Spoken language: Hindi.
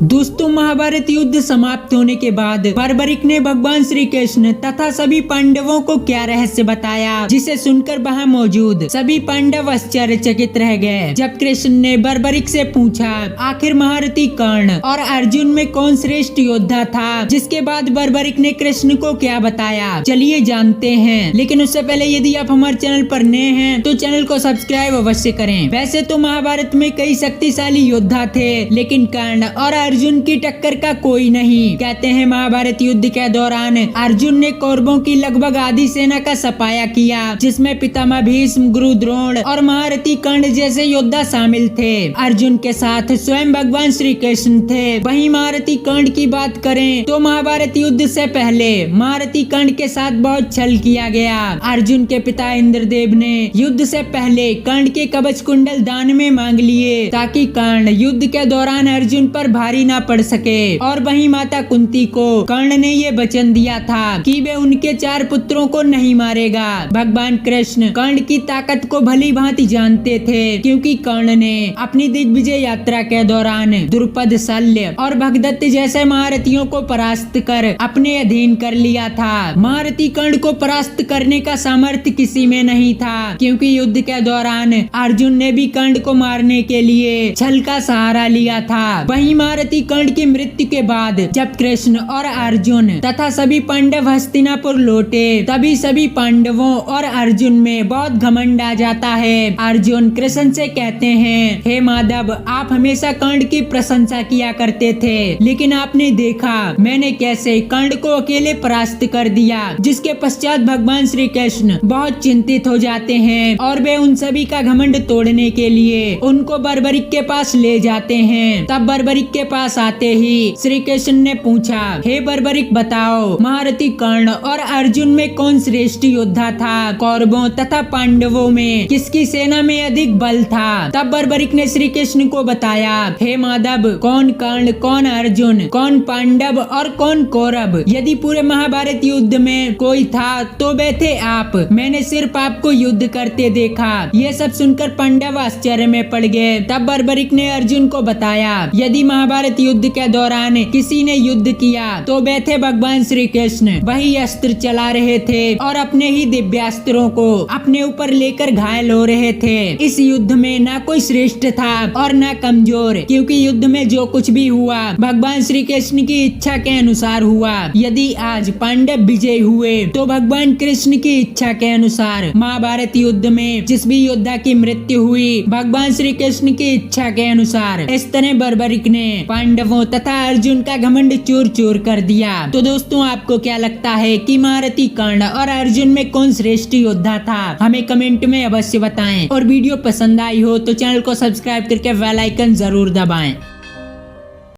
दोस्तों, महाभारत युद्ध समाप्त होने के बाद बर्बरिक ने भगवान श्री कृष्ण तथा सभी पांडवों को क्या रहस्य बताया, जिसे सुनकर वहां मौजूद सभी पांडव आश्चर्यचकित रह गए। जब कृष्ण ने बर्बरिक से पूछा आखिर महारथी कर्ण और अर्जुन में कौन श्रेष्ठ योद्धा था, जिसके बाद बर्बरिक ने कृष्ण को क्या बताया, चलिए जानते हैं। लेकिन उससे पहले यदि आप हमारे चैनल पर नए हैं तो चैनल को सब्सक्राइब अवश्य करें। वैसे तो महाभारत में कई शक्तिशाली योद्धा थे, लेकिन कर्ण और अर्जुन की टक्कर का कोई नहीं। कहते हैं महाभारत युद्ध के दौरान अर्जुन ने कौरवों की लगभग आधी सेना का सफाया किया, जिसमें पितामह भीष्म, गुरु द्रोण और महारथी कर्ण जैसे योद्धा शामिल थे। अर्जुन के साथ स्वयं भगवान श्री कृष्ण थे। वहीं महारथी कर्ण की बात करें तो महाभारत युद्ध से पहले महारथी कर्ण के साथ बहुत छल किया गया। अर्जुन के पिता इंद्रदेव ने युद्ध से पहले कर्ण के कवच कुंडल दान में मांग लिए, ताकि कर्ण युद्ध के दौरान अर्जुन पर भारी ना पड़ सके। और वहीं माता कुंती को कर्ण ने ये वचन दिया था कि वे उनके 4 पुत्रों को नहीं मारेगा। भगवान कृष्ण कर्ण की ताकत को भली भांति जानते थे, क्योंकि कर्ण ने अपनी दिग्विजय यात्रा के दौरान द्रुपद, शल्य और भगदत्त जैसे महारथियों को परास्त कर अपने अधीन कर लिया था। महारथी कर्ण को परास्त करने का सामर्थ्य किसी में नहीं था, क्योंकि युद्ध के दौरान अर्जुन ने भी कर्ण को मारने के लिए छल का सहारा लिया था। वहीं महारथी कर्ण की मृत्यु के बाद जब कृष्ण और अर्जुन तथा सभी पांडव हस्तिनापुर लौटे, तभी सभी पांडवों और अर्जुन में बहुत घमंड आ जाता है। अर्जुन कृष्ण से कहते हैं, हे माधव, आप हमेशा कर्ण की प्रशंसा किया करते थे, लेकिन आपने देखा मैंने कैसे कर्ण को अकेले परास्त कर दिया। जिसके पश्चात भगवान श्री कृष्ण बहुत चिंतित हो जाते हैं और वे उन सभी का घमंड तोड़ने के लिए उनको बर्बरिक के पास ले जाते हैं। तब बर्बरिक के पास आते ही श्री कृष्ण ने पूछा, हे बर्बरिक, बताओ महारथी कर्ण और अर्जुन में कौन श्रेष्ठ योद्धा था? कौरवों तथा पांडवों में किसकी सेना में अधिक बल था? तब बर्बरिक ने श्री कृष्ण को बताया, हे माधव, कौन कर्ण, कौन अर्जुन, कौन पांडव और कौन कौरव, यदि पूरे महाभारत युद्ध में कोई था तो वे थे आप। मैंने सिर्फ आपको युद्ध करते देखा। ये सब सुनकर पांडव आश्चर्य में पड़ गए। तब बर्बरिक ने अर्जुन को बताया, यदि महाभारत युद्ध के दौरान किसी ने युद्ध किया तो वे थे भगवान श्री कृष्ण। वही अस्त्र चला रहे थे और अपने ही दिव्यास्त्रों को अपने ऊपर लेकर घायल हो रहे थे। इस युद्ध में ना कोई श्रेष्ठ था और ना कमजोर, क्योंकि युद्ध में जो कुछ भी हुआ भगवान श्री कृष्ण की इच्छा के अनुसार हुआ। यदि आज पांडव विजय हुए तो भगवान कृष्ण की इच्छा के अनुसार। महाभारत युद्ध में जिस भी योद्धा की मृत्यु हुई भगवान श्री कृष्ण की इच्छा के अनुसार। इस तरह बर्बरिक ने पांडवों तथा अर्जुन का घमंड चूर चूर कर दिया। तो दोस्तों, आपको क्या लगता है कि महारथी कर्ण और अर्जुन में कौन श्रेष्ठ योद्धा था? हमें कमेंट में अवश्य बताएं। और वीडियो पसंद आई हो तो चैनल को सब्सक्राइब करके बेल आइकन जरूर दबाएं।